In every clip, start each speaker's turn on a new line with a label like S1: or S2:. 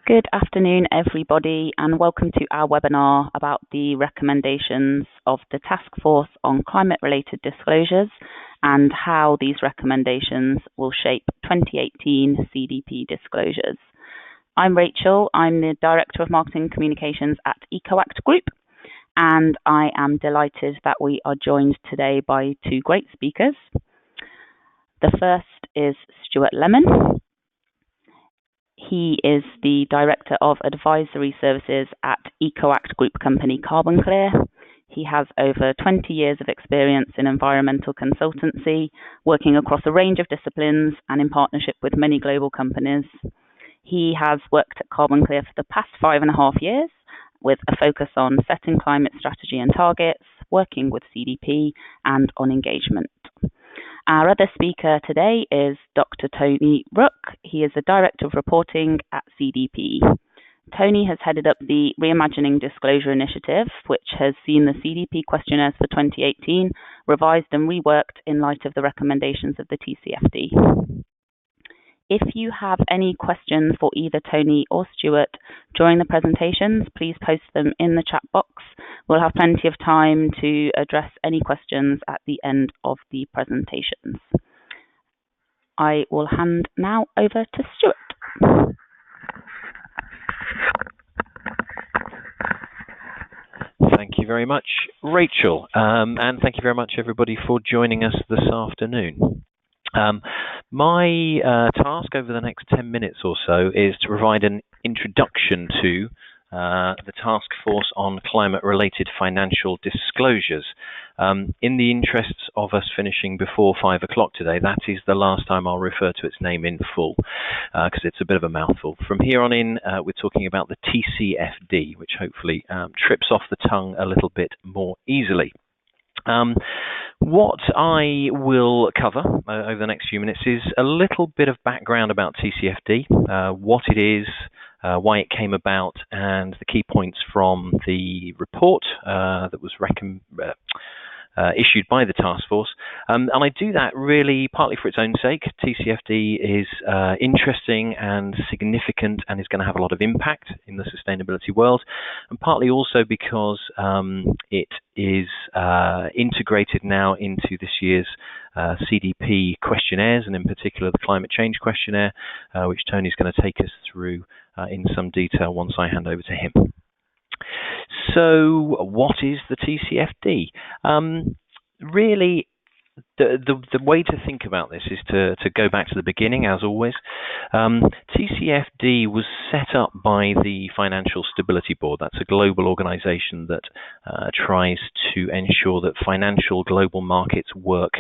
S1: Good afternoon, everybody, and welcome to our webinar about the recommendations of the Task Force on Climate-Related Disclosures and how these recommendations will shape 2018 CDP disclosures. I'm Rachel. I'm the Director of Marketing Communications at EcoAct Group, and I am delighted that we are joined today by two great speakers. The first is Stuart Lemon. He is the Director of Advisory Services at EcoAct Group company Carbon Clear. He has over 20 years of experience in environmental consultancy, working across a range of disciplines and in partnership with many global companies. He has worked at Carbon Clear for the past 5.5 years, with a focus on setting climate strategy and targets, working with CDP, and on engagement. Our other speaker today is Dr. Tony Rook. He is the Director of Reporting at CDP. Tony has headed up the Reimagining Disclosure Initiative, which has seen the CDP questionnaires for 2018 revised and reworked in light of the recommendations of the TCFD. If you have any questions for either Tony or Stuart during the presentations, please post them in the chat box. We'll have plenty of time to address any questions at the end of the presentations. I will hand now over to Stuart.
S2: Thank you very much, Rachel, and thank you very much, everybody, for joining us this afternoon. My task over the next 10 minutes or so is to provide an introduction to the Task Force on Climate-Related Financial Disclosures. In the interests of us finishing before 5 o'clock today, that is the last time I'll refer to its name in full, because it's a bit of a mouthful. From here on in, we're talking about the TCFD, which hopefully trips off the tongue a little bit more easily. What I will cover over the next few minutes is a little bit of background about TCFD, what it is, why it came about, and the key points from the report that was issued by the task force. And I do that really partly for its own sake. TCFD is interesting and significant and is going to have a lot of impact in the sustainability world, and partly also because it is integrated now into this year's CDP questionnaires, and in particular the Climate Change Questionnaire, which Tony's going to take us through in some detail once I hand over to him. So what is the TCFD? Really, the way to think about this is to go back to the beginning, as always. TCFD was set up by the Financial Stability Board. That's a global organization that tries to ensure that financial global markets work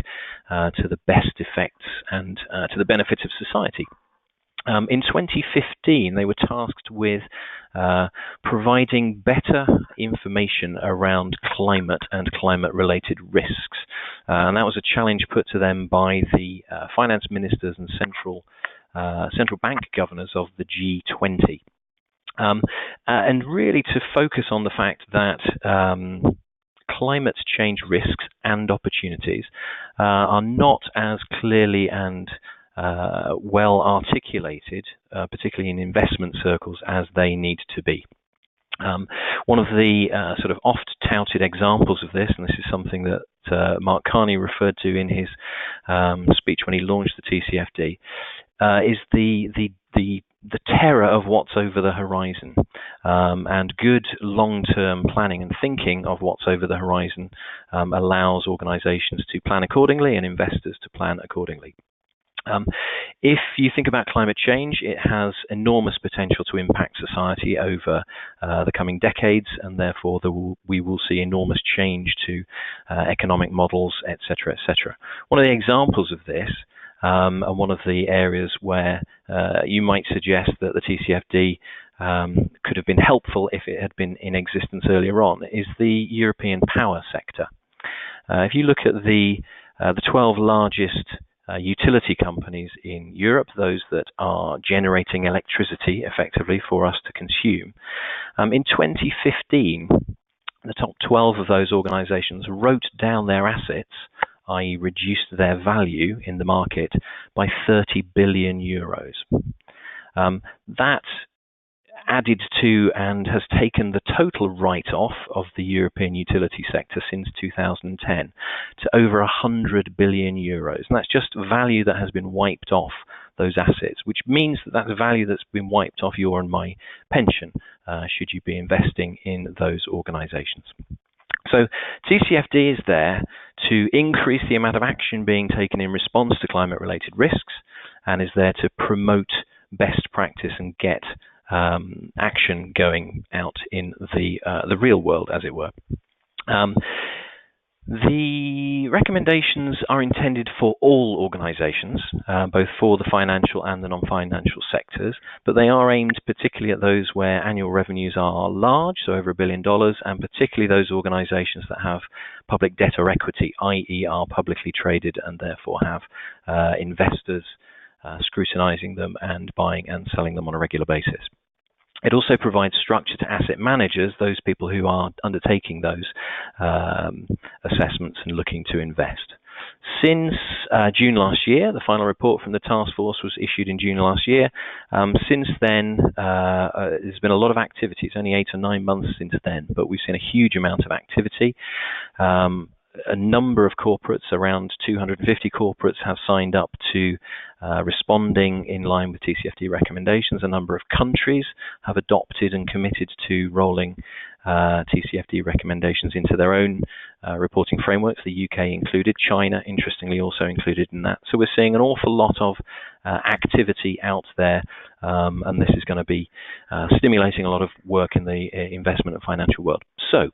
S2: to the best effects and to the benefits of society. In 2015, they were tasked with providing better information around climate and climate-related risks. And that was a challenge put to them by the finance ministers and central bank governors of the G20. And really to focus on the fact that climate change risks and opportunities are not as clearly and well articulated, particularly in investment circles, as they need to be. One of the sort of oft-touted examples of this, and this is something that Mark Carney referred to in his speech when he launched the TCFD, is the terror of what's over the horizon. And good long-term planning and thinking of what's over the horizon allows organizations to plan accordingly and investors to plan accordingly. If you think about climate change, it has enormous potential to impact society over the coming decades, and therefore we will see enormous change to economic models, etc., etc. One of the examples of this, and one of the areas where you might suggest that the TCFD could have been helpful if it had been in existence earlier on, is the European power sector. If you look at the 12 largest utility companies in Europe, those that are generating electricity effectively for us to consume. In 2015, the top 12 of those organizations wrote down their assets, i.e. reduced their value in the market by 30 billion euros. That added to and has taken the total write-off of the European utility sector since 2010 to over 100 billion euros. And that's just value that has been wiped off those assets, which means that that's value that's been wiped off your and my pension, should you be investing in those organizations. So TCFD is there to increase the amount of action being taken in response to climate-related risks, and is there to promote best practice and get action going out in the real world, as it were. The recommendations are intended for all organisations, both for the financial and the non-financial sectors, but they are aimed particularly at those where annual revenues are large, so over $1 billion, and particularly those organisations that have public debt or equity, i.e. are publicly traded and therefore have investors scrutinising them and buying and selling them on a regular basis. It also provides structure to asset managers, those people who are undertaking those assessments and looking to invest. Since June last year, the final report from the task force was issued in June last year. Since then, there's been a lot of activity. It's only 8 or 9 months since then, but we've seen a huge amount of activity. A number of corporates, around 250 corporates, have signed up to responding in line with TCFD recommendations. A number of countries have adopted and committed to rolling TCFD recommendations into their own reporting frameworks, the UK included, China, interestingly, also included in that. So we're seeing an awful lot of activity out there, and this is going to be stimulating a lot of work in the investment and financial world. So,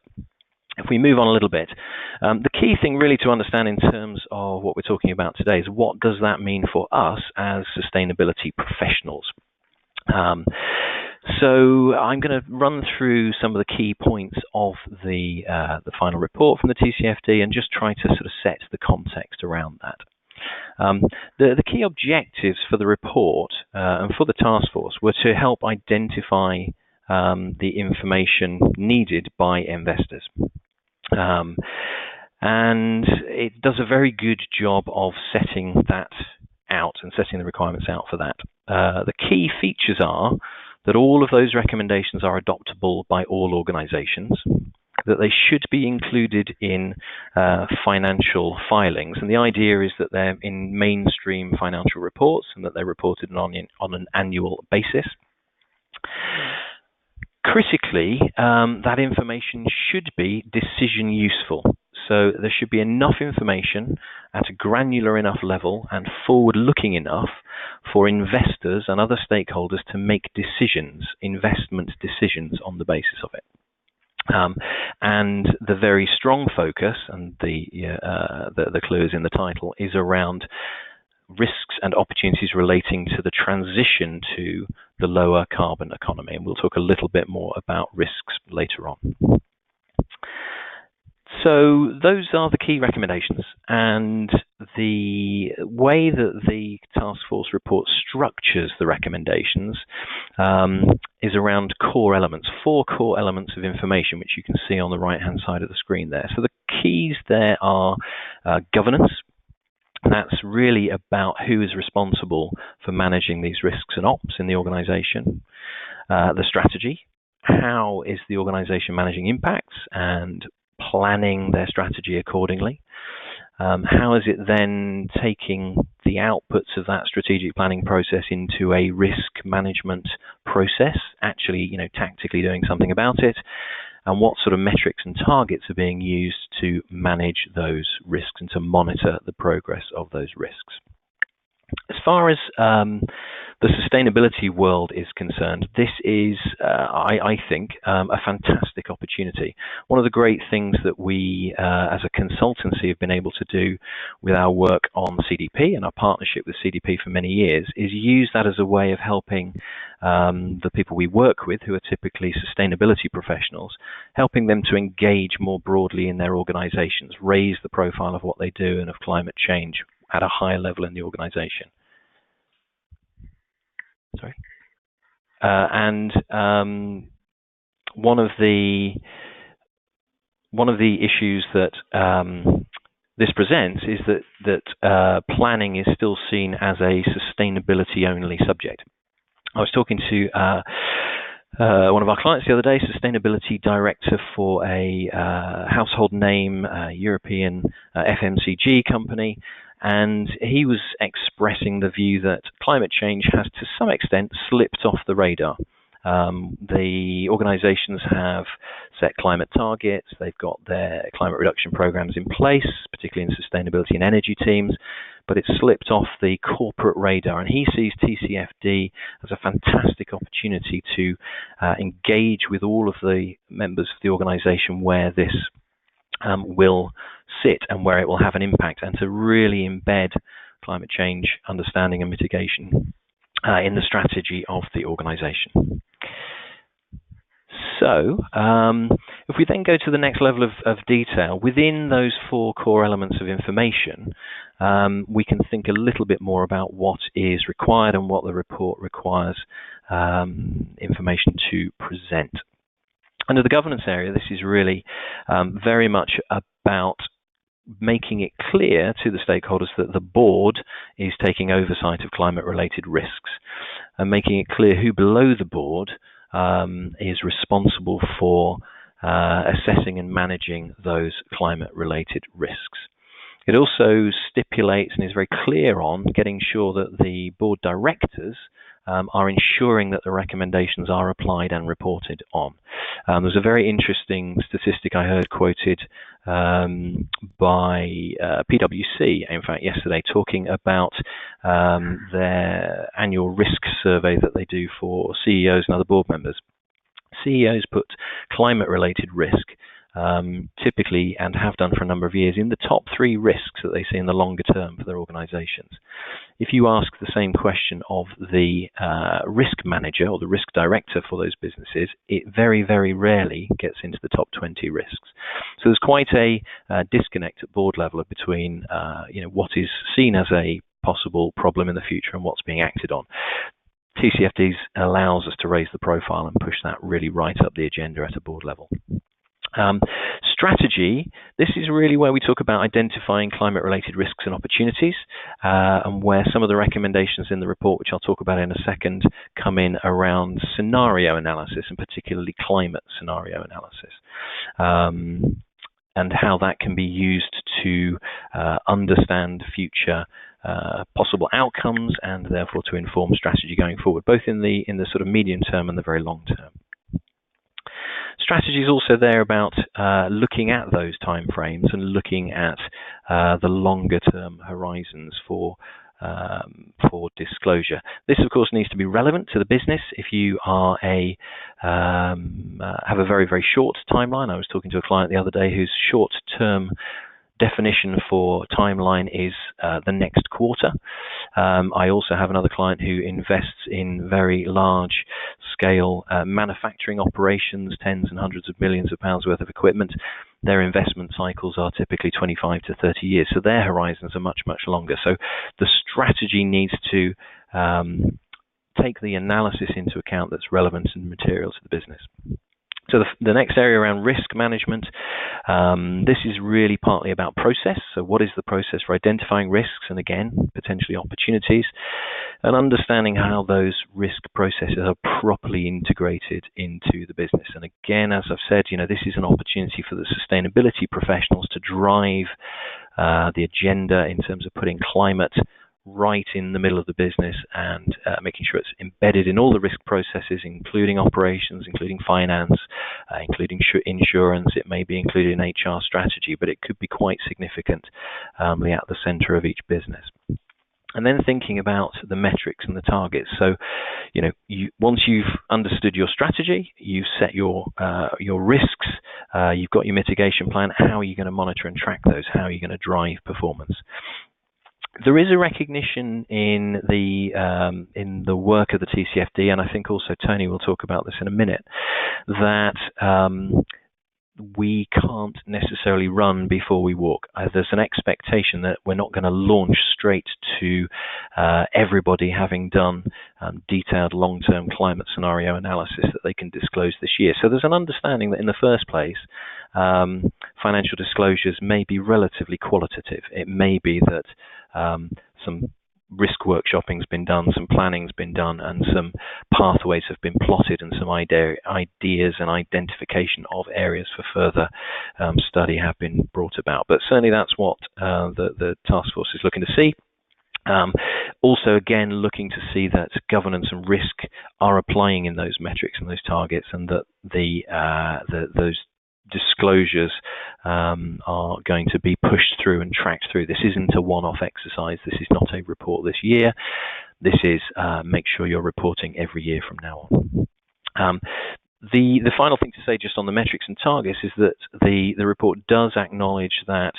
S2: if we move on a little bit, the key thing really to understand in terms of what we're talking about today is what does that mean for us as sustainability professionals? So I'm going to run through some of the key points of the final report from the TCFD and just try to sort of set the context around that. The key objectives for the report and for the task force were to help identify the information needed by investors. And it does a very good job of setting that out and setting the requirements out for that. The key features are that all of those recommendations are adoptable by all organizations, that they should be included in financial filings. And the idea is that they're in mainstream financial reports and that they're reported on an annual basis. Critically, that information should be decision useful. So there should be enough information at a granular enough level and forward-looking enough for investors and other stakeholders to make decisions, investment decisions on the basis of it. And the very strong focus, and the clue is in the title, is around risks and opportunities relating to the transition to the lower carbon economy. And we'll talk a little bit more about risks later on. So those are the key recommendations, and the way that the task force report structures the recommendations is around core elements, 4 core elements of information, which you can see on the right-hand side of the screen there. So the keys there are governance. That's really about who is responsible for managing these risks and ops in the organization. The strategy, how is the organization managing impacts and planning their strategy accordingly? How is it then taking the outputs of that strategic planning process into a risk management process, actually, tactically doing something about it? And what sort of metrics and targets are being used to manage those risks and to monitor the progress of those risks? As far as the sustainability world is concerned, this is, I think, a fantastic opportunity. One of the great things that we, as a consultancy, have been able to do with our work on CDP and our partnership with CDP for many years is use that as a way of helping the people we work with, who are typically sustainability professionals, helping them to engage more broadly in their organizations, raise the profile of what they do and of climate change at a higher level in the organization. Sorry. One of the issues that this presents is that planning is still seen as a sustainability-only subject. I was talking to one of our clients the other day, sustainability director for a household name European FMCG company, and he was expressing the view that climate change has to some extent slipped off the radar. The organisations have set climate targets, they've got their climate reduction programs in place, particularly in sustainability and energy teams, but it's slipped off the corporate radar, and he sees TCFD as a fantastic opportunity to engage with all of the members of the organisation where this will sit and where it will have an impact, and to really embed climate change understanding and mitigation in the strategy of the organisation. So, if we then go to the next level of detail, within those 4 core elements of information, we can think a little bit more about what is required and what the report requires information to present. Under the governance area, this is really very much about making it clear to the stakeholders that the board is taking oversight of climate-related risks, and making it clear who below the board is responsible for assessing and managing those climate-related risks. It also stipulates and is very clear on getting sure that the board directors are ensuring that the recommendations are applied and reported on. There's a very interesting statistic I heard quoted by PwC, in fact, yesterday, talking about their annual risk survey that they do for CEOs and other board members. CEOs put climate-related risk typically, and have done for a number of years, in the top 3 risks that they see in the longer term for their organizations. If you ask the same question of the risk manager or the risk director for those businesses, it very, very rarely gets into the top 20 risks. So there's quite a disconnect at board level between what is seen as a possible problem in the future and what's being acted on. TCFD allows us to raise the profile and push that really right up the agenda at a board level. Strategy, this is really where we talk about identifying climate-related risks and opportunities, and where some of the recommendations in the report, which I'll talk about in a second, come in around scenario analysis, and particularly climate scenario analysis, and how that can be used to understand future possible outcomes, and therefore to inform strategy going forward, both in the sort of medium term and the very long term. Strategy is also there about looking at those timeframes and looking at the longer term horizons for disclosure. This, of course, needs to be relevant to the business. If you are have a very, very short timeline, I was talking to a client the other day whose short term definition for timeline is the next quarter. I also have another client who invests in very large scale manufacturing operations, tens and hundreds of millions of pounds worth of equipment. Their investment cycles are typically 25 to 30 years, so their horizons are much, much longer. So the strategy needs to take the analysis into account that's relevant and material to the business. So the next area around risk management, this is really partly about process. So what is the process for identifying risks and, again, potentially opportunities, and understanding how those risk processes are properly integrated into the business. And again, as I've said, this is an opportunity for the sustainability professionals to drive the agenda in terms of putting climate right in the middle of the business and making sure it's embedded in all the risk processes, including operations, including finance, including insurance. It may be included in HR strategy, but it could be quite significant at the center of each business. And then thinking about the metrics and the targets. So, once you've understood your strategy, you've set your risks, you've got your mitigation plan, how are you going to monitor and track those? How are you going to drive performance? There is a recognition in the work of the TCFD, and I think also Tony will talk about this in a minute, that we can't necessarily run before we walk. There's an expectation that we're not going to launch straight to everybody having done detailed long-term climate scenario analysis that they can disclose this year. So there's an understanding that in the first place, financial disclosures may be relatively qualitative. It may be that some risk workshopping's been done, some planning's been done, and some pathways have been plotted, and some ideas and identification of areas for further study have been brought about. But certainly that's what the task force is looking to see. Also, again, looking to see that governance and risk are applying in those metrics and those targets, and that those disclosures are going to be pushed through and tracked through. This isn't a one-off exercise. This is not a report this year. This is make sure you're reporting every year from now on. The final thing to say just on the metrics and targets is that the report does acknowledge that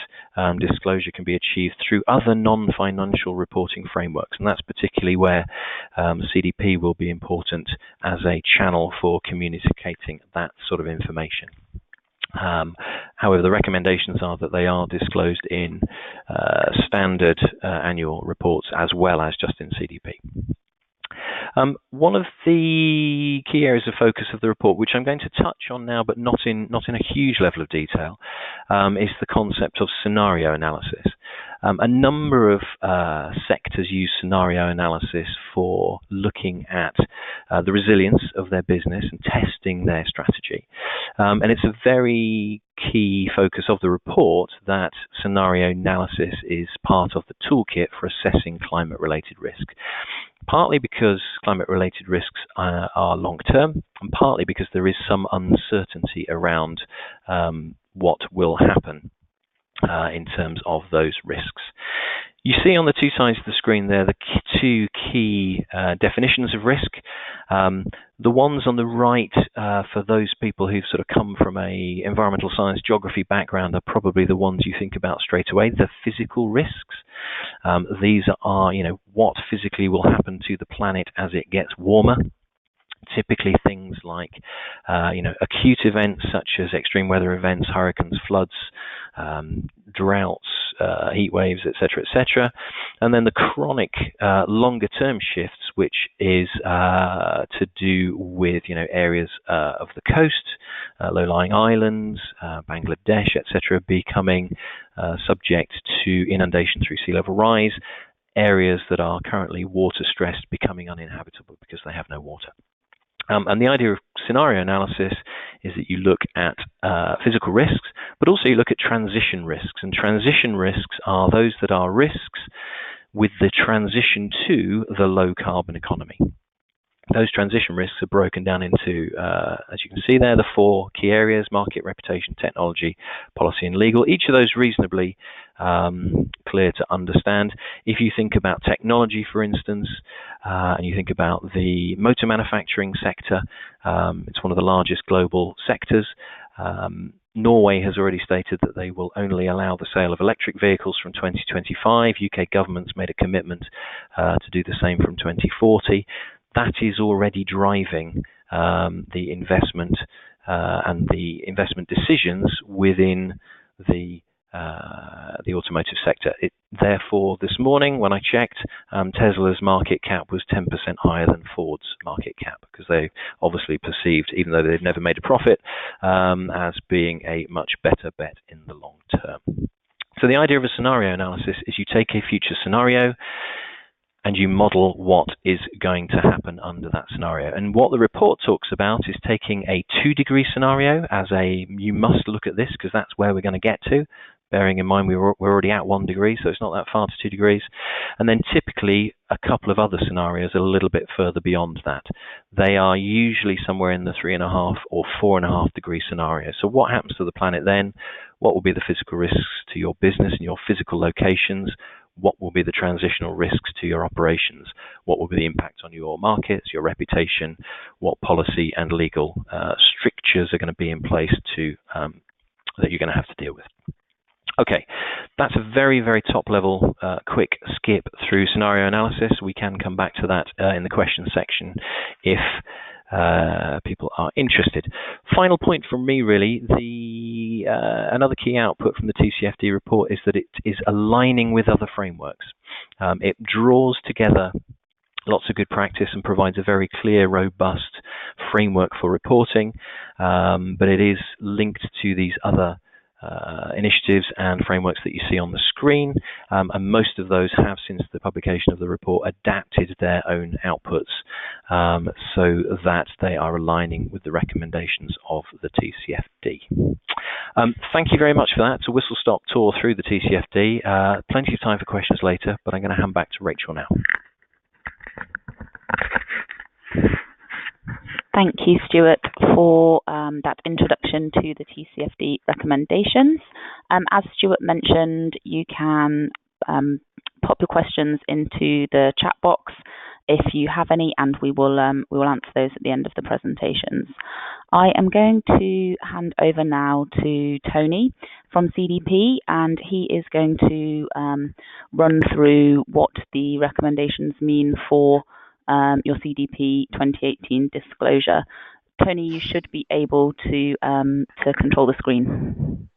S2: disclosure can be achieved through other non-financial reporting frameworks, and that's particularly where CDP will be important as a channel for communicating that sort of information. However, the recommendations are that they are disclosed in standard annual reports as well as just in CDP. One of the key areas of focus of the report, which I'm going to touch on now, but not in a huge level of detail, is the concept of scenario analysis. A number of sectors use scenario analysis for looking at the resilience of their business and testing their strategy. And it's a very key focus of the report that scenario analysis is part of the toolkit for assessing climate-related risk. Partly because climate-related risks are long-term, and partly because there is some uncertainty around what will happen in terms of those risks. You see on the two sides of the screen there the two key definitions of risk. The ones on the right, for those people who've sort of come from a environmental science geography background, are probably the ones you think about straight away, the physical risks. These are, what physically will happen to the planet as it gets warmer. Typically things like, acute events such as extreme weather events, hurricanes, floods, droughts, heat waves, etc., and then the chronic, longer-term shifts, which is to do with, areas of the coast, low-lying islands, Bangladesh, etc., becoming subject to inundation through sea level rise, areas that are currently water-stressed becoming uninhabitable because they have no water. And the idea of scenario analysis is that you look at physical risks, but also you look at transition risks. And transition risks are those that are risks with the transition to the low-carbon economy. Those transition risks are broken down into, as you can see there, the four key areas: market, reputation, technology, policy, and legal. Each of those reasonably clear to understand. If you think about technology, for instance, and you think about the motor manufacturing sector, it's one of the largest global sectors. Norway has already stated that they will only allow the sale of electric vehicles from 2025. UK government's made a commitment to do the same from 2040. That is already driving the investment and the investment decisions within the automotive sector. Therefore, this morning when I checked, Tesla's market cap was 10% higher than Ford's market cap, because they obviously perceived, even though they've never made a profit, as being a much better bet in the long term. So the idea of a scenario analysis is you take a future scenario and you model what is going to happen under that scenario. And what the report talks about is taking a 2-degree scenario as you must look at this because that's where we're going to get to, bearing in mind we're already at 1 degree, so it's not that far to 2 degrees. And then typically a couple of other scenarios a little bit further beyond that. They are usually somewhere in the 3.5 or 4.5 degree scenario. So what happens to the planet then? What will be the physical risks to your business and your physical locations? What will be the transitional risks to your operations? What will be the impact on your markets, your reputation? What policy and legal strictures are going to be in place that you're going to have to deal with? Okay, that's a very, very top level quick skip through scenario analysis. We can come back to that in the question section if people are interested. Final point from me, really, another key output from the TCFD report is that it is aligning with other frameworks. It draws together lots of good practice and provides a very clear, robust framework for reporting, but it is linked to these other initiatives and frameworks that you see on the screen, and most of those have, since the publication of the report, adapted their own outputs so that they are aligning with the recommendations of the TCFD. Thank you very much for that. It's a whistle-stop tour through the TCFD. Plenty of time for questions later, but I'm going to hand back to Rachel now.
S1: Thank you, Stuart, for that introduction to the TCFD recommendations. As Stuart mentioned, you can pop your questions into the chat box if you have any, and we will answer those at the end of the presentations. I am going to hand over now to Tony from CDP, and he is going to run through what the recommendations mean for your CDP 2018 disclosure. Tony, you should be able to control the screen.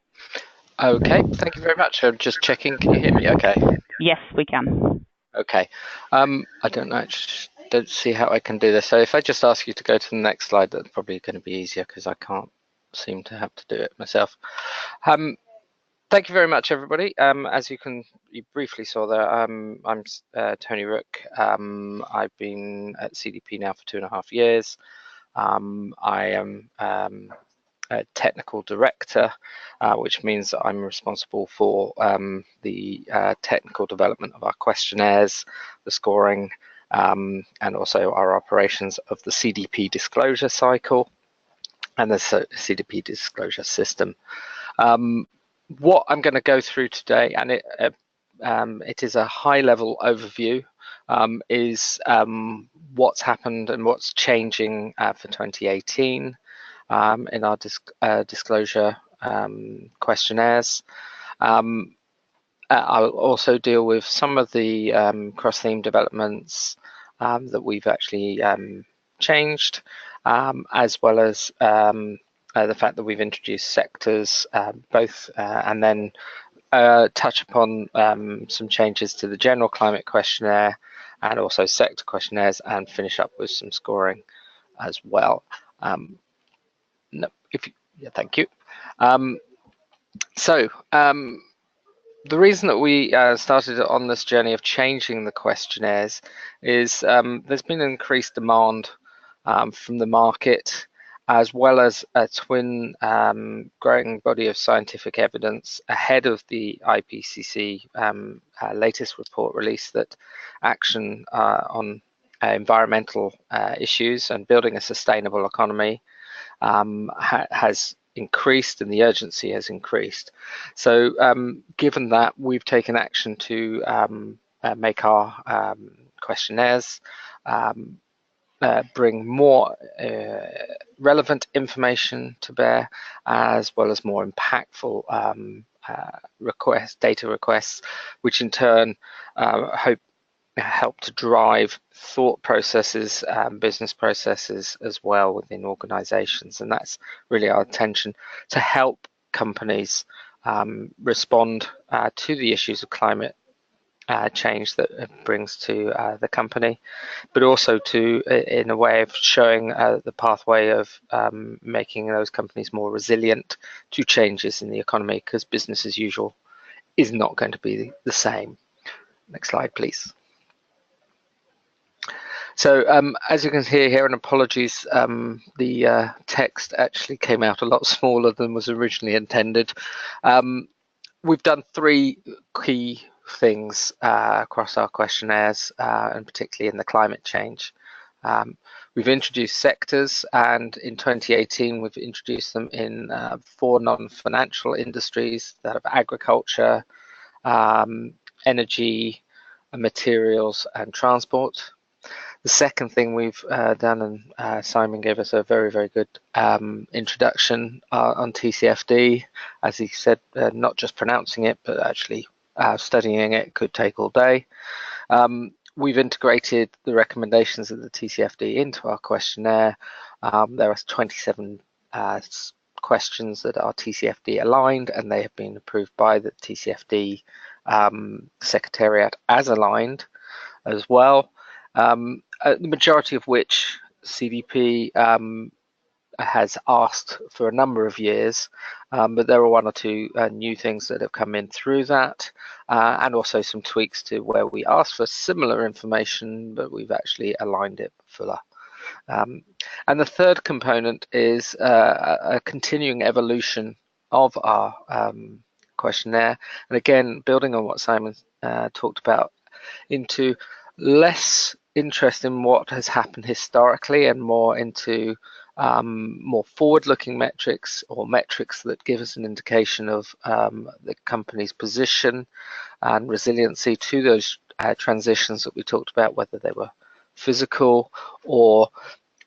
S3: Okay, thank you very much. I'm just checking. Can you hear me okay?
S1: Yes, we can.
S3: Okay. I don't see how I can do this. So if I just ask you to go to the next slide, that's probably going to be easier because I can't seem to have to do it myself. Thank you very much, everybody. As you briefly saw there, I'm Tony Rook. I've been at CDP now for 2.5 years. I am a technical director, which means that I'm responsible for the technical development of our questionnaires, the scoring, and also our operations of the CDP disclosure cycle and the CDP disclosure system. What I'm going to go through today, and it is a high-level overview, is what's happened and what's changing for 2018 in our disclosure questionnaires. I'll also deal with some of the cross-theme developments that we've actually changed, as well as the fact that we've introduced sectors, and then touch upon some changes to the general climate questionnaire and also sector questionnaires, and finish up with some scoring as well. Thank you. The reason that we started on this journey of changing the questionnaires is there's been an increased demand from the market, as well as a twin growing body of scientific evidence ahead of the IPCC latest report release, that action on environmental issues and building a sustainable economy has increased, and the urgency has increased. So given that, we've taken action to make our questionnaires bring more relevant information to bear, as well as more impactful data requests, which in turn help to drive thought processes, business processes as well within organizations. And that's really our intention, to help companies respond to the issues of climate change that it brings to the company, but also to, in a way of showing the pathway of making those companies more resilient to changes in the economy, because business as usual is not going to be the same. Next slide, please. So as you can hear here, and apologies, the text actually came out a lot smaller than was originally intended. We've done 3 key things across our questionnaires, and particularly in the climate change. We've introduced sectors, and in 2018 we've introduced them in 4 non-financial industries, that of agriculture, energy, materials and transport. The second thing we've done, and Simon gave us a very, very good introduction on TCFD. As he said, not just pronouncing it, but actually studying it could take all day. We've integrated the recommendations of the TCFD into our questionnaire. There are 27 questions that are TCFD aligned, and they have been approved by the TCFD Secretariat as aligned as well. The majority of which CDP has asked for a number of years, but there are one or two new things that have come in through that, and also some tweaks to where we asked for similar information, but we've actually aligned it fuller. And the third component is a continuing evolution of our questionnaire, and again, building on what Simon talked about, into less interest in what has happened historically and more into more forward-looking metrics, or metrics that give us an indication of the company's position and resiliency to those transitions that we talked about, whether they were physical or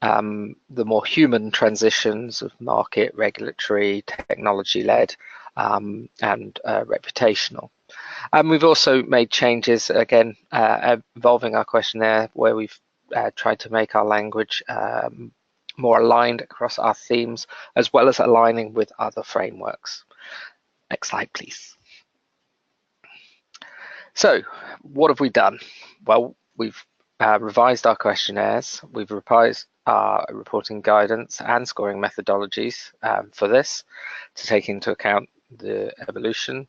S3: the more human transitions of market, regulatory, technology-led, and reputational. And we've also made changes, again, evolving our questionnaire, where we've tried to make our language more aligned across our themes, as well as aligning with other frameworks. Next slide, please. So, what have we done? Well, we've revised our questionnaires, we've revised our reporting guidance and scoring methodologies for this to take into account the evolution.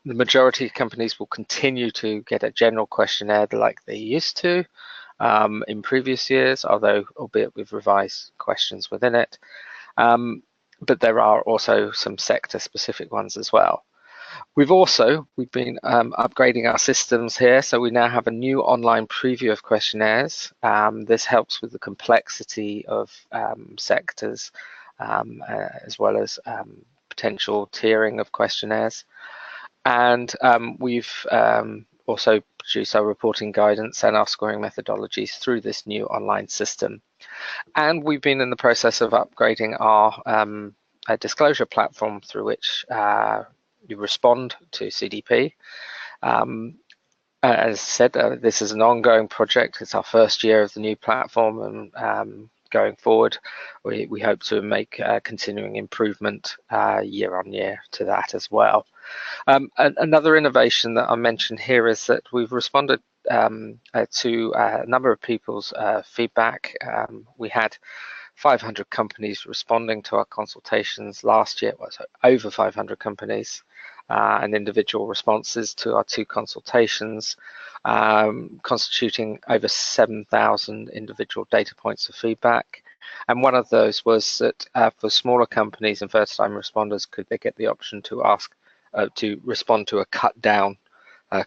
S3: The majority of companies will continue to get a general questionnaire like they used to in previous years, although albeit with revised questions within it. But there are also some sector-specific ones as well. We've been upgrading our systems here, so we now have a new online preview of questionnaires. This helps with the complexity of sectors, as well as potential tiering of questionnaires. And we've also produced our reporting guidance and our scoring methodologies through this new online system. And we've been in the process of upgrading our disclosure platform through which you respond to CDP. As I said, this is an ongoing project. It's our first year of the new platform, and going forward, we hope to make continuing improvement year on year to that as well. Another innovation that I mentioned here is that we've responded to a number of people's feedback. We had 500 companies responding to our consultations last year, well, so over 500 companies, and individual responses to our 2 consultations, constituting over 7,000 individual data points of feedback. And one of those was that for smaller companies and first-time responders, could they get the option to ask to respond to a cut-down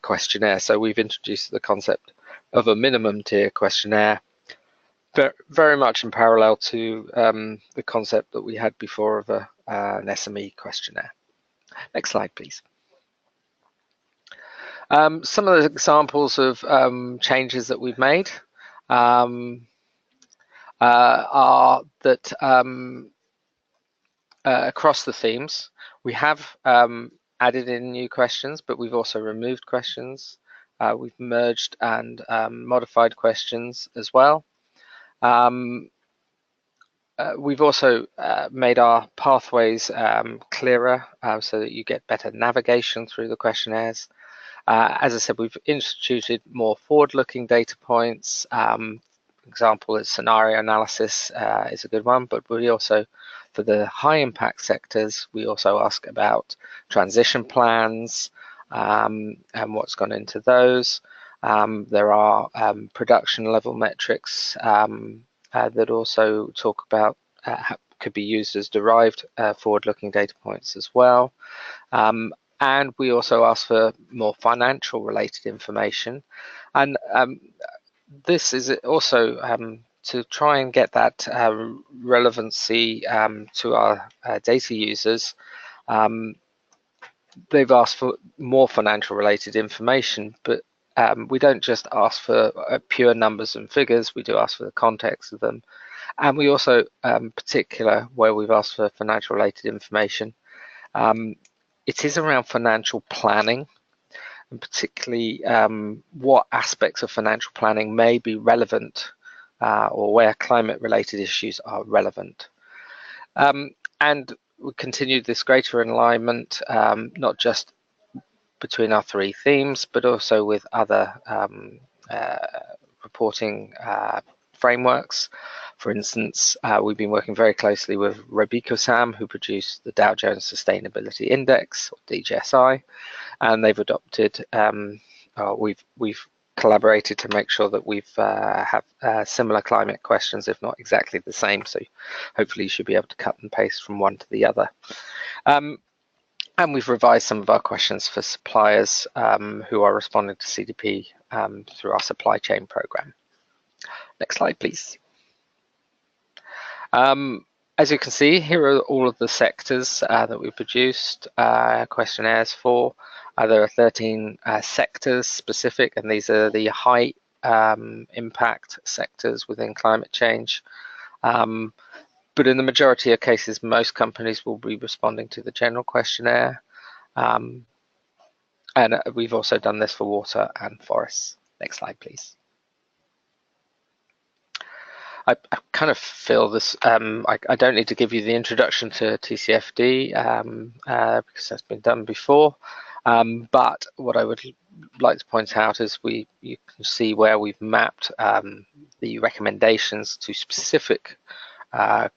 S3: questionnaire? So we've introduced the concept of a minimum tier questionnaire, very much in parallel to the concept that we had before of an SME questionnaire. Next slide, please. Some of the examples of changes that we've made are that across the themes, we have added in new questions, but we've also removed questions. We've merged and modified questions as well. We've also made our pathways clearer, so that you get better navigation through the questionnaires. As I said, we've instituted more forward-looking data points. Example is scenario analysis is a good one, but we also, for the high impact sectors, we also ask about transition plans and what's gone into those. There are production level metrics that also talk about, could be used as derived forward-looking data points as well. And we also ask for more financial related information. And this is also to try and get that relevancy to our data users. They've asked for more financial related information, but we don't just ask for pure numbers and figures, we do ask for the context of them. And we also, particular where we've asked for financial related information, it is around financial planning, and particularly what aspects of financial planning may be relevant or where climate related issues are relevant. And we continued this greater alignment, not just between our 3 themes, but also with other reporting frameworks. For instance, we've been working very closely with Wrapup, who produced the Dow Jones Sustainability Index, or DJSI, and they've adopted, we've collaborated to make sure that we've have similar climate questions, if not exactly the same. So hopefully you should be able to cut and paste from one to the other. And we've revised some of our questions for suppliers who are responding to CDP through our supply chain program. Next slide, please. As you can see, here are all of the sectors that we produced questionnaires for. There are 13 sectors specific, and these are the high impact sectors within climate change. But in the majority of cases, most companies will be responding to the general questionnaire. And we've also done this for water and forests. Next slide, please. I kind of feel this, I don't need to give you the introduction to TCFD because that's been done before. But what I would like to point out is you can see where we've mapped the recommendations to specific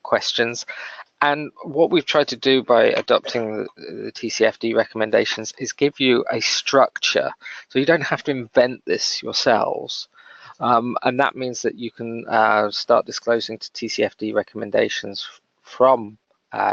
S3: questions. And what we've tried to do by adopting the TCFD recommendations is give you a structure. So you don't have to invent this yourselves. And that means that you can start disclosing to TCFD recommendations from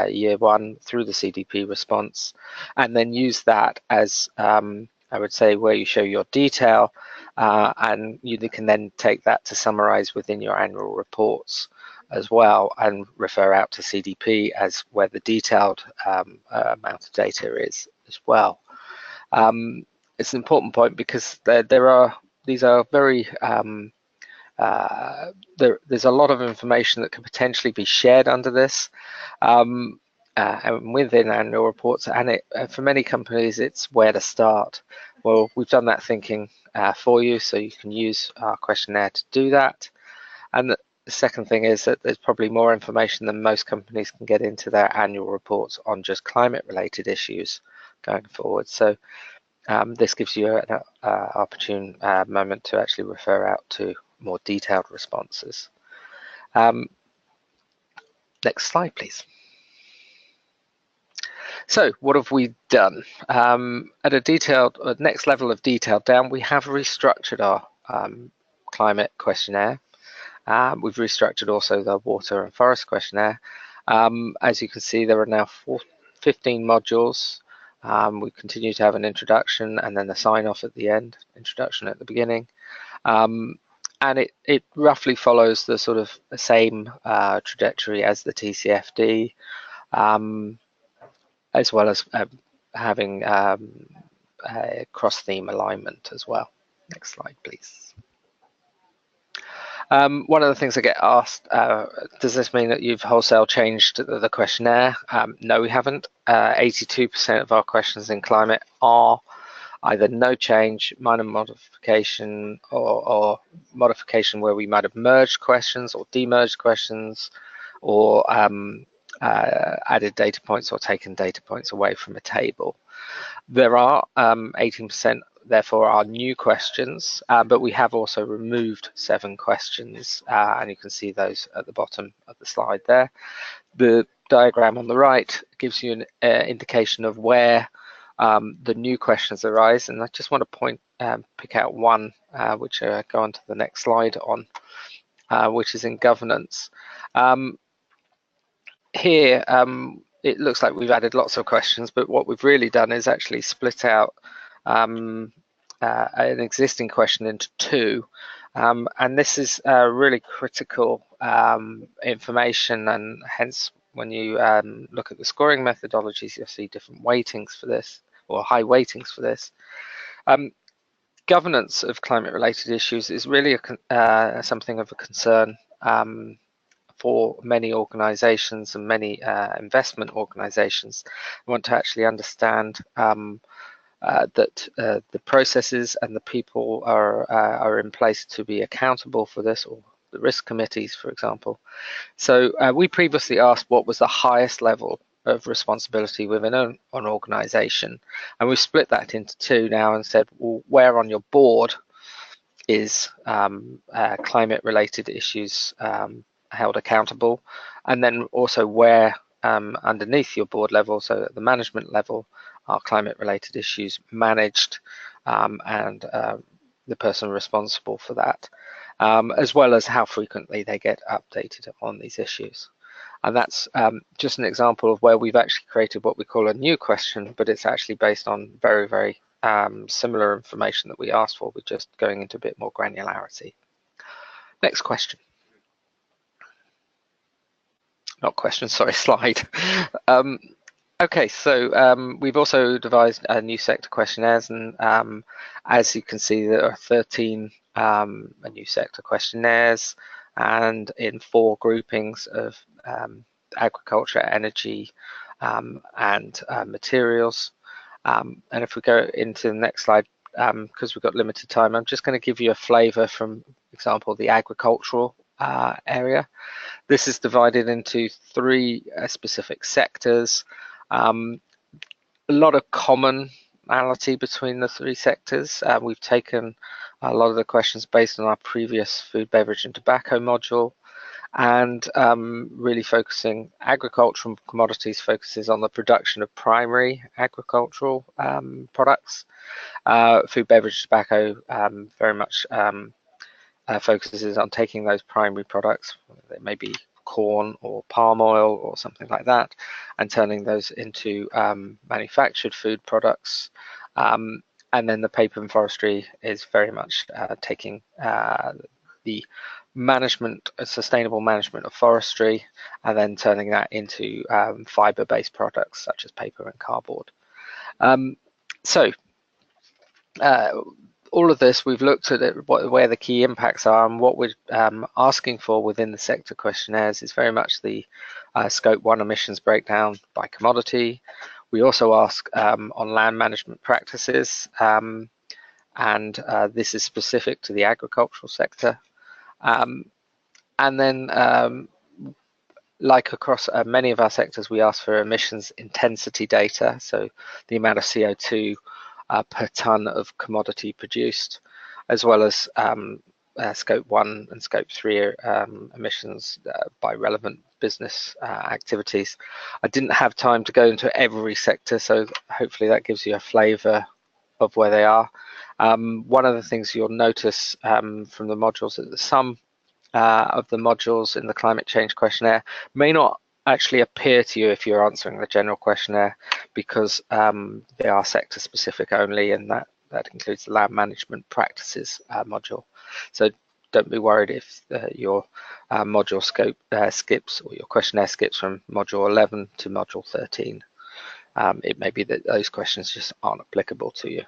S3: year one through the CDP response, and then use that as, I would say, where you show your detail, and you can then take that to summarize within your annual reports as well, and refer out to CDP as where the detailed amount of data is as well. It's an important point because these are very, there's a lot of information that could potentially be shared under this and within annual reports, and for many companies it's where to start. Well, we've done that thinking for you, so you can use our questionnaire to do that. And the second thing is that there's probably more information than most companies can get into their annual reports on just climate related issues going forward. So this gives you an opportune moment to actually refer out to more detailed responses. Next slide, please. So what have we done? At a next level of detail down, we have restructured our climate questionnaire. We've restructured also the water and forest questionnaire. As you can see, there are now 15 modules. We continue to have an introduction and then the sign off at the end, introduction at the beginning. And it roughly follows the sort of the same trajectory as the TCFD, as well as having a cross-theme alignment as well. Next slide, please. One of the things I get asked, does this mean that you've wholesale changed the questionnaire? No, we haven't. 82% of our questions in climate are either no change, minor modification, or modification where we might have merged questions or demerged questions, or added data points or taken data points away from a table. There are 18% therefore are new questions, but we have also removed 7 questions, and you can see those at the bottom of the slide there. The diagram on the right gives you an indication of where the new questions arise, and I just want to pick out one, which I go on to the next slide on, which is in governance. Here, it looks like we've added lots of questions, but what we've really done is actually split out an existing question into 2, and this is really critical information, and hence when you look at the scoring methodologies, you'll see different weightings for this, or high weightings for this. Governance of climate related issues is really something of a concern for many organizations and many investment organizations. I want to actually understand that the processes and the people are in place to be accountable for this, or the risk committees, for example. So we previously asked what was the highest level of responsibility within an organization, and we've split that into 2 now and said, well, where on your board is climate related issues held accountable, and then also where underneath your board level, so at the management level, are climate-related issues managed, and the person responsible for that, as well as how frequently they get updated on these issues. And that's just an example of where we've actually created what we call a new question, but it's actually based on very, very similar information that we asked for. We're just going into a bit more granularity. Next question. Not question, sorry, slide. Okay, so we've also devised new sector questionnaires, and as you can see, there are 13 new sector questionnaires, and in 4 groupings of agriculture, energy, and materials. And if we go into the next slide, because we've got limited time, I'm just going to give you a flavour from, for example, the agricultural area. This is divided into 3 specific sectors. A lot of commonality between the 3 sectors. We've taken a lot of the questions based on our previous food, beverage and tobacco module, and really focusing agricultural commodities focuses on the production of primary agricultural products. Food, beverage, tobacco very much focuses on taking those primary products, they may be corn or palm oil or something like that, and turning those into manufactured food products. And then the paper and forestry is very much taking the management, sustainable management of forestry, and then turning that into fiber-based products such as paper and cardboard. All of this, we've looked at it, where the key impacts are, and what we're asking for within the sector questionnaires is very much the Scope 1 emissions breakdown by commodity. We also ask on land management practices, and this is specific to the agricultural sector. And then, like across many of our sectors, we ask for emissions intensity data, so the amount of CO2 per tonne of commodity produced, as well as Scope 1 and Scope 3 emissions by relevant business activities. I didn't have time to go into every sector, so hopefully that gives you a flavour of where they are. One of the things you'll notice from the modules is that some of the modules in the climate change questionnaire may not actually appear to you if you're answering the general questionnaire, because they are sector specific only, and that includes the land management practices module. So don't be worried if your module scope skips, or your questionnaire skips from module 11 to module 13. It may be that those questions just aren't applicable to you.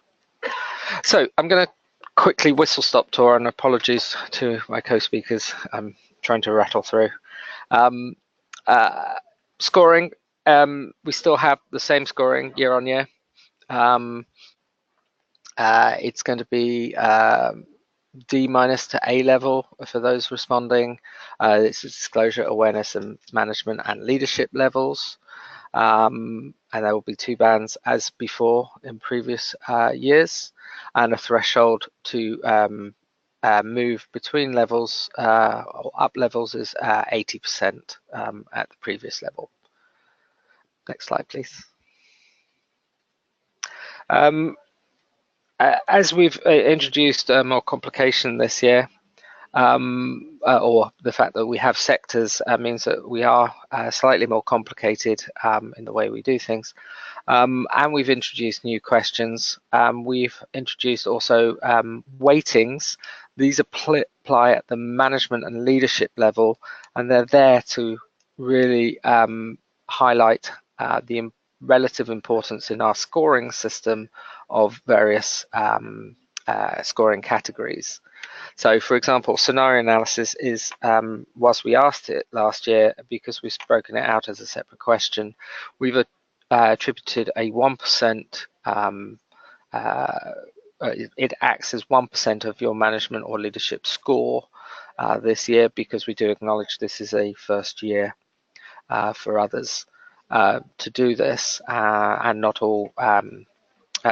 S3: So I'm going to quickly whistle stop tour, and apologies to my co-speakers, I'm trying to rattle through. Scoring, we still have the same scoring year on year. It's going to be D- to A level for those responding. This is disclosure, awareness and management and leadership levels. And there will be 2 bands as before in previous years, and a threshold to move between levels or up levels is 80% at the previous level. Next slide, please. As we've introduced more complication this year, or the fact that we have sectors means that we are slightly more complicated in the way we do things. And we've introduced new questions. We've introduced also weightings. These apply at the management and leadership level, and they're there to really highlight the relative importance in our scoring system of various scoring categories. So, for example, scenario analysis is, whilst we asked it last year, because we've broken it out as a separate question, we've attributed a 1%, it acts as 1% of your management or leadership score this year, because we do acknowledge this is a first year for others to do this, and not all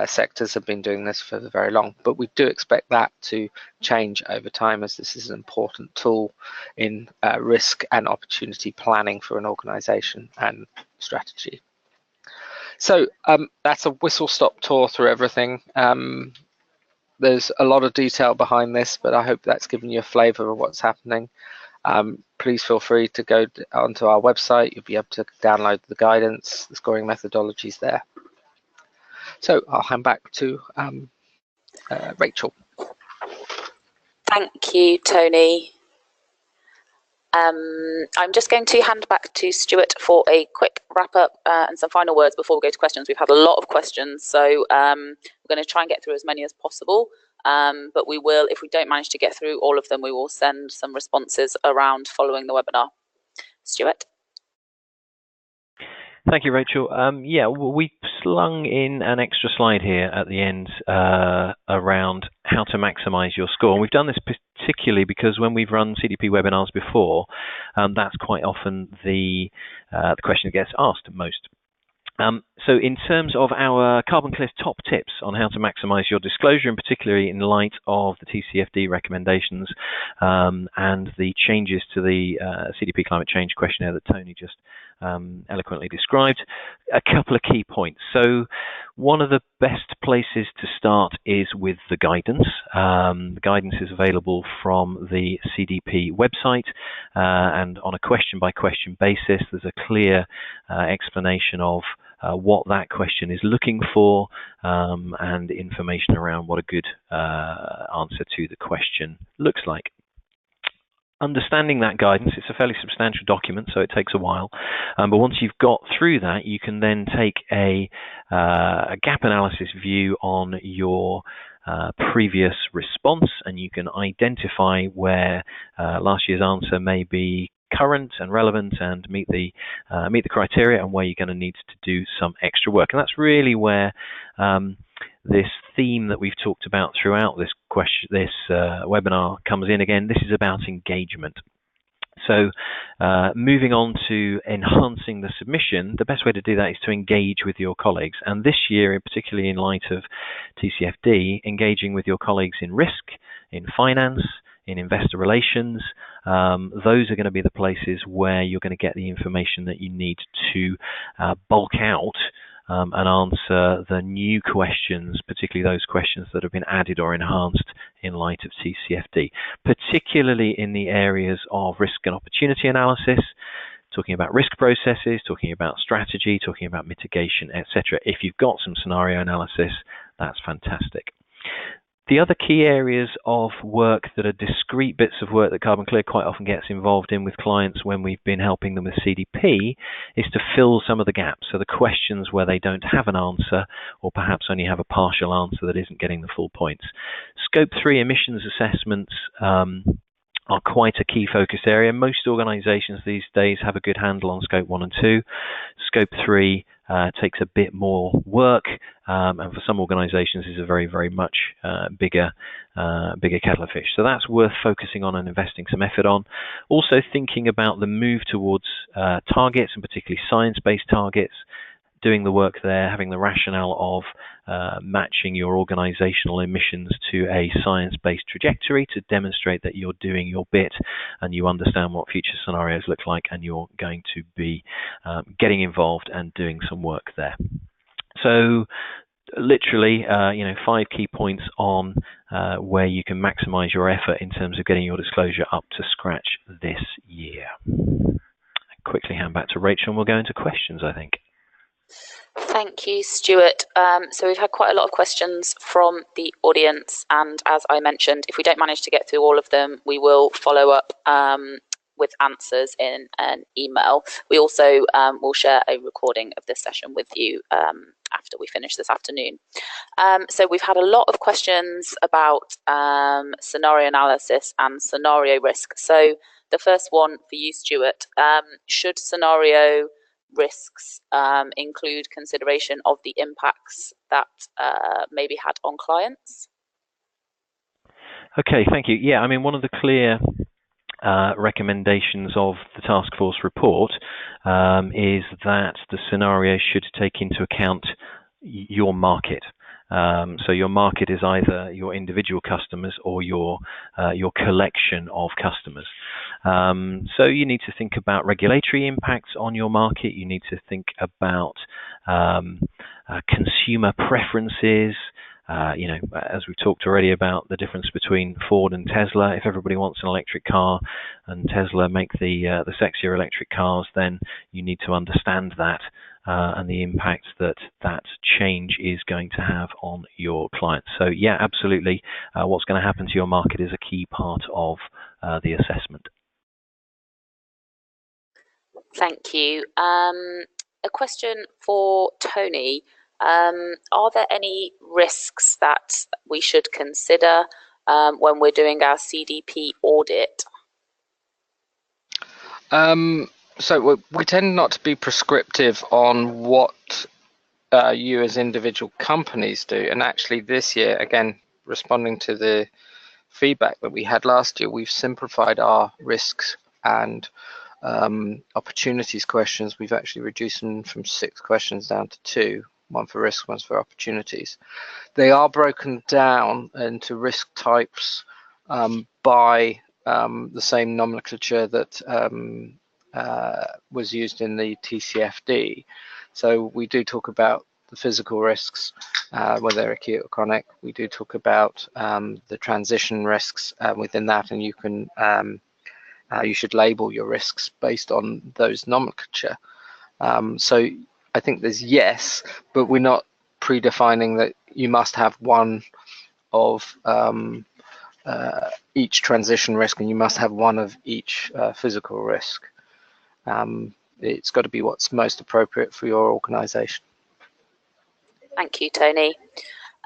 S3: sectors have been doing this for very long, but we do expect that to change over time, as this is an important tool in risk and opportunity planning for an organisation and strategy. So that's a whistle-stop tour through everything. There's a lot of detail behind this, but I hope that's given you a flavour of what's happening. Please feel free to go onto our website. You'll be able to download the guidance, the scoring methodologies there. So I'll hand back to Rachel.
S1: Thank you, Tony. I'm just going to hand back to Stuart for a quick wrap up and some final words before we go to questions. We've had a lot of questions, so we're going to try and get through as many as possible. But we will, if we don't manage to get through all of them, we will send some responses around following the webinar. Stuart?
S2: Thank you, Rachel. Yeah, we slung in an extra slide here at the end around how to maximize your score. And we've done this particularly because when we've run CDP webinars before, that's quite often the question that gets asked most. So in terms of our Carbon Cliff top tips on how to maximize your disclosure, and particularly in light of the TCFD recommendations and the changes to the CDP climate change questionnaire that Tony just eloquently described, a couple of key points. So one of the best places to start is with the guidance. The guidance is available from the CDP website, and on a question-by-question basis, there's a clear explanation of what that question is looking for and information around what a good answer to the question looks like. Understanding that guidance, it's a fairly substantial document, so it takes a while. But once you've got through that, you can then take a gap analysis view on your previous response, and you can identify where last year's answer may be current and relevant and meet the criteria, and where you're going to need to do some extra work. And that's really where this theme that we've talked about throughout this webinar comes in again. This is about engagement. So moving on to enhancing the submission, the best way to do that is to engage with your colleagues. And this year, particularly in light of TCFD, engaging with your colleagues in risk, in finance, in investor relations, those are going to be the places where you're going to get the information that you need to bulk out and answer the new questions, particularly those questions that have been added or enhanced in light of TCFD, particularly in the areas of risk and opportunity analysis, talking about risk processes, talking about strategy, talking about mitigation, etc. If you've got some scenario analysis, that's fantastic. The other key areas of work that are discrete bits of work that Carbon Clear quite often gets involved in with clients when we've been helping them with CDP is to fill some of the gaps. So the questions where they don't have an answer, or perhaps only have a partial answer that isn't getting the full points. Scope 3 emissions assessments are quite a key focus area. Most organisations these days have a good handle on Scope 1 and 2. Scope 3 takes a bit more work, and for some organisations is a very, very much bigger kettle of fish. So that's worth focusing on and investing some effort on. Also thinking about the move towards targets, and particularly science-based targets, doing the work there, having the rationale of matching your organisational emissions to a science-based trajectory to demonstrate that you're doing your bit and you understand what future scenarios look like, and you're going to be getting involved and doing some work there. So literally, 5 key points on where you can maximise your effort in terms of getting your disclosure up to scratch this year. I quickly hand back to Rachel and we'll go into questions, I think.
S1: Thank you, Stuart. So we've had quite a lot of questions from the audience, and as I mentioned, if we don't manage to get through all of them, we will follow up with answers in an email. We also will share a recording of this session with you after we finish this afternoon. So we've had a lot of questions about scenario analysis and scenario risk. So the first one for you, Stuart, should scenario risks include consideration of the impacts that may be had on clients?
S2: Okay, thank you. Yeah, I mean, one of the clear recommendations of the task force report is that the scenario should take into account your market. So your market is either your individual customers or your collection of customers. So you need to think about regulatory impacts on your market. You need to think about consumer preferences. As we've talked already about the difference between Ford and Tesla. If everybody wants an electric car and Tesla make the sexier electric cars, then you need to understand that and the impact that change is going to have on your clients. So yeah, absolutely. What's going to happen to your market is a key part of the assessment.
S1: Thank you. A question for Tony. Are there any risks that we should consider when we're doing our CDP audit?
S3: So we tend not to be prescriptive on what you as individual companies do. And actually this year, again, responding to the feedback that we had last year, we've simplified our risks and opportunities questions. We've actually reduced them from 6 questions down to 2. One for risk, one for opportunities. They are broken down into risk types by the same nomenclature that was used in the TCFD. So we do talk about the physical risks, whether they're acute or chronic. We do talk about the transition risks within that, and you can you should label your risks based on those nomenclature. So I think there's yes, but we're not predefining that you must have one of each transition risk and you must have one of each physical risk. It's got to be what's most appropriate for your organization.
S1: Thank you, Tony.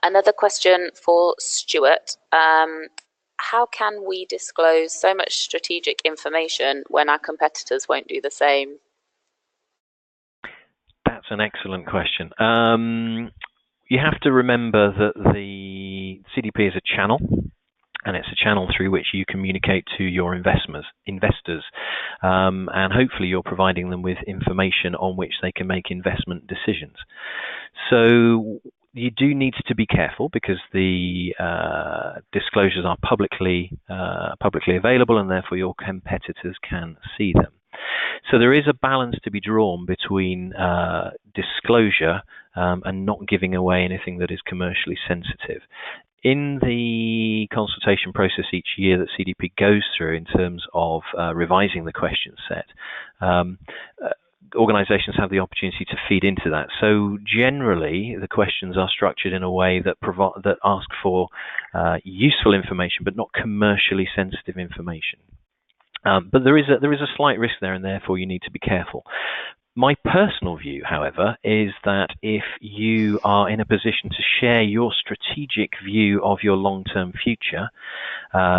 S1: Another question for Stuart. How can we disclose so much strategic information when our competitors won't do the same?
S2: That's an excellent question. You have to remember that the CDP is a channel, and it's a channel through which you communicate to your investors, and hopefully you're providing them with information on which they can make investment decisions. So you do need to be careful because the disclosures are publicly available, and therefore your competitors can see them. So there is a balance to be drawn between disclosure and not giving away anything that is commercially sensitive. In the consultation process each year that CDP goes through in terms of revising the question set, organizations have the opportunity to feed into that. So generally, the questions are structured in a way that ask for useful information, but not commercially sensitive information. But there is a slight risk there, and therefore you need to be careful. My personal view, however, is that if you are in a position to share your strategic view of your long-term future,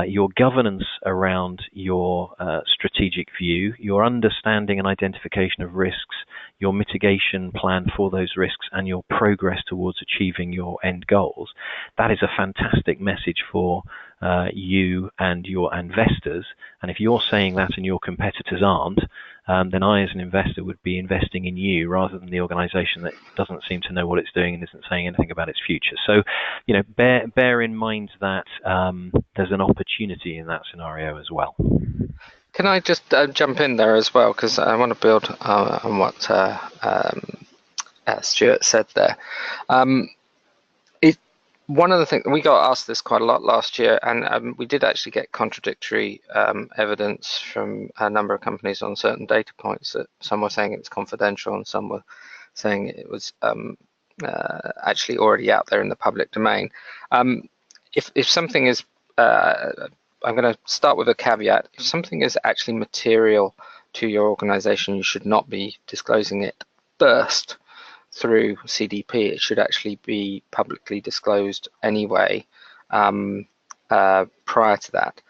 S2: your governance around your strategic view, your understanding and identification of risks, your mitigation plan for those risks, and your progress towards achieving your end goals, that is a fantastic message for you and your investors. And if you're saying that and your competitors aren't, then I as an investor would be investing in you rather than the organization that doesn't seem to know what it's doing and isn't saying anything about its future. So, bear in mind that there's an opportunity in that scenario as well.
S3: Can I just jump in there as well, because I want to build on what Stuart said there. One of the things, we got asked this quite a lot last year, and we did actually get contradictory evidence from a number of companies on certain data points. That some were saying it's confidential and some were saying it was actually already out there in the public domain. If something is, I'm going to start with a caveat. If something is actually material to your organization, you should not be disclosing it first through CDP. It should actually be publicly disclosed anyway prior to that.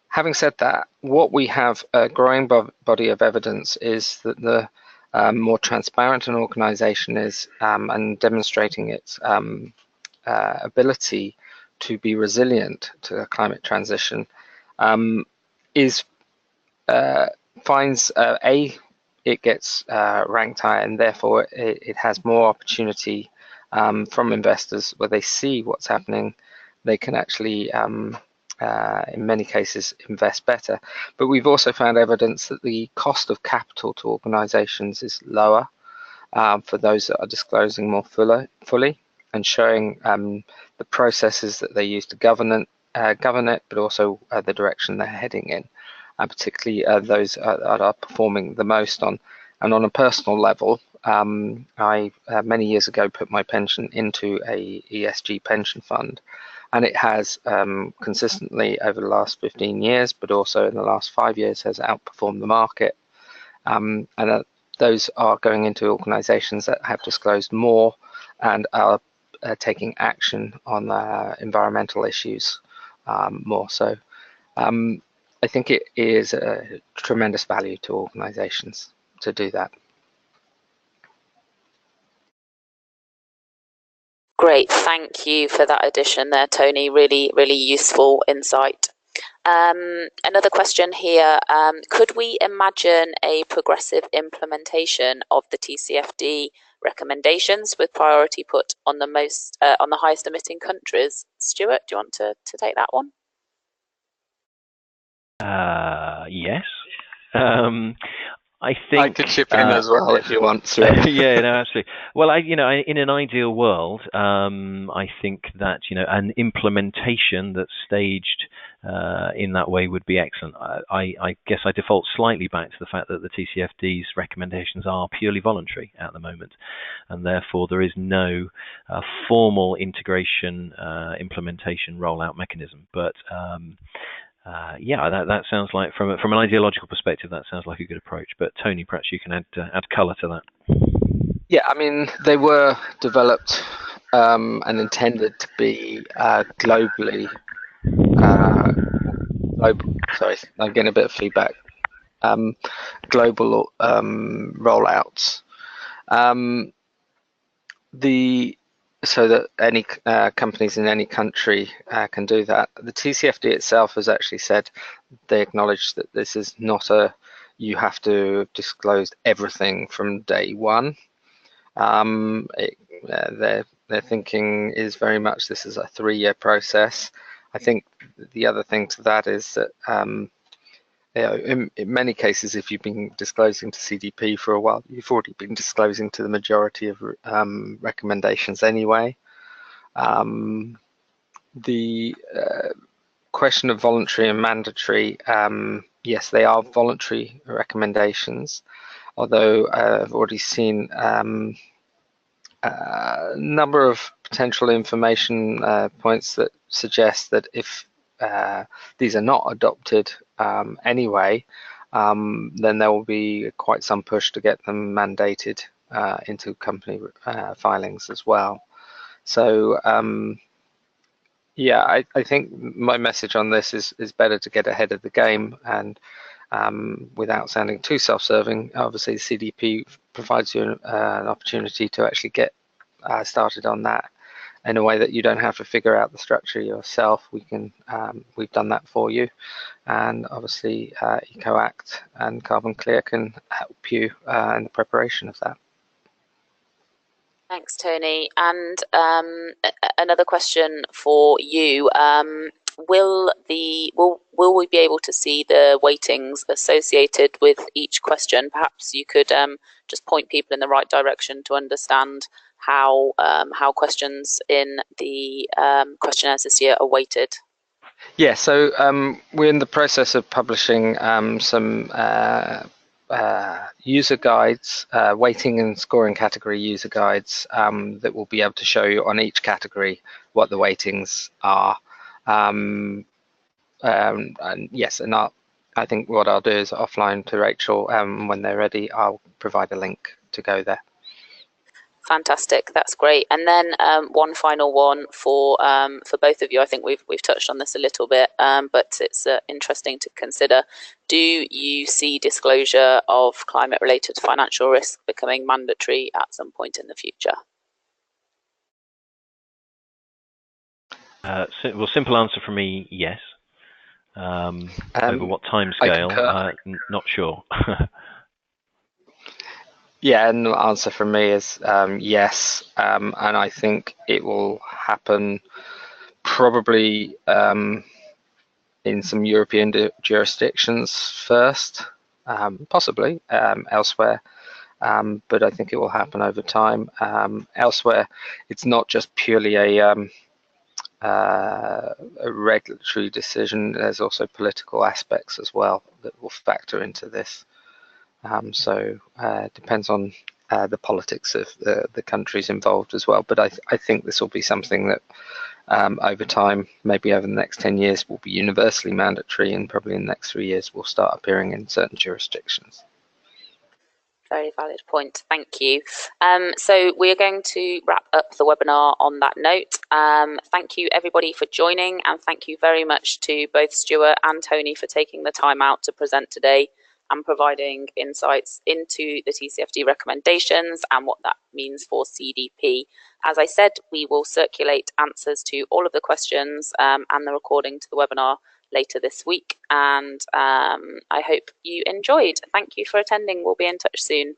S3: Having said that, what we have a growing body of evidence is that the more transparent an organization is and demonstrating its ability to be resilient to the climate transition finds it gets ranked high, and therefore it has more opportunity from investors where they see what's happening, they can actually, in many cases, invest better. But we've also found evidence that the cost of capital to organisations is lower for those that are disclosing more fully and showing the processes that they use to govern it, but also the direction they're heading in, and particularly those that are performing the most on. And on a personal level, I many years ago put my pension into a ESG pension fund, and it has consistently over the last 15 years, but also in the last 5 years, has outperformed the market. And those are going into organisations that have disclosed more and are taking action on environmental issues more. So I think it is a tremendous value to organisations to do that.
S1: Great, thank you for that addition there, Tony. Really, really useful insight. Another question here, could we imagine a progressive implementation of the TCFD recommendations with priority put on the highest emitting countries? Stuart, do you want to take that one?
S2: Yes.
S3: I could chip in as well if you want to.
S2: Yeah, no, absolutely. Well, in an ideal world, I think that an implementation that's staged in that way would be excellent. I guess I default slightly back to the fact that the TCFD's recommendations are purely voluntary at the moment, and therefore there is no formal integration, implementation, rollout mechanism. But yeah, that sounds like, from an ideological perspective, that sounds like a good approach. But Tony, perhaps you can add colour to that.
S3: Yeah, I mean, they were developed and intended to be globally. Sorry, I'm getting a bit of feedback. Global rollouts. So that any companies in any country can do that. The TCFD itself has actually said they acknowledge that this is not you have to disclose everything from day one. Their thinking is very much this is a 3-year process. I think the other thing to that is that in many cases, if you've been disclosing to CDP for a while, you've already been disclosing to the majority of recommendations anyway. The question of voluntary and mandatory, yes, they are voluntary recommendations, although I've already seen a number of potential information points that suggest that if these are not adopted anyway, then there will be quite some push to get them mandated into company filings as well. So yeah, I think my message on this is better to get ahead of the game, and without sounding too self-serving, obviously CDP provides you an opportunity to actually get started on that in a way that you don't have to figure out the structure yourself. We've done that for you, and obviously EcoAct and Carbon Clear can help you in the preparation of that.
S1: Thanks, Tony. And another question for you: will we be able to see the weightings associated with each question? Perhaps you could just point people in the right direction to understand how questions in the questionnaires this year are weighted.
S3: Yeah, so we're in the process of publishing some user guides, weighting and scoring category user guides that will be able to show you on each category what the weightings are. And yes, and I think what I'll do is offline to Rachel, when they're ready, I'll provide a link to go there.
S1: Fantastic, that's great. And then one final one for both of you. I think we've touched on this a little bit, but it's interesting to consider. Do you see disclosure of climate-related financial risk becoming mandatory at some point in the future?
S2: Well, simple answer from me, yes. Over what time scale? Not sure.
S3: Yeah, and the answer from me is yes, and I think it will happen probably in some European jurisdictions first, possibly elsewhere, but I think it will happen over time. Elsewhere, it's not just purely a regulatory decision. There's also political aspects as well that will factor into this. So it depends on the politics of the countries involved as well. But I think this will be something that over time, maybe over the next 10 years, will be universally mandatory, and probably in the next 3 years will start appearing in certain jurisdictions.
S1: Very valid point. Thank you. So we are going to wrap up the webinar on that note. Thank you everybody for joining, and thank you very much to both Stuart and Tony for taking the time out to present today and providing insights into the TCFD recommendations and what that means for CDP. As I said, we will circulate answers to all of the questions and the recording to the webinar later this week, and I hope you enjoyed. Thank you for attending. We'll be in touch soon.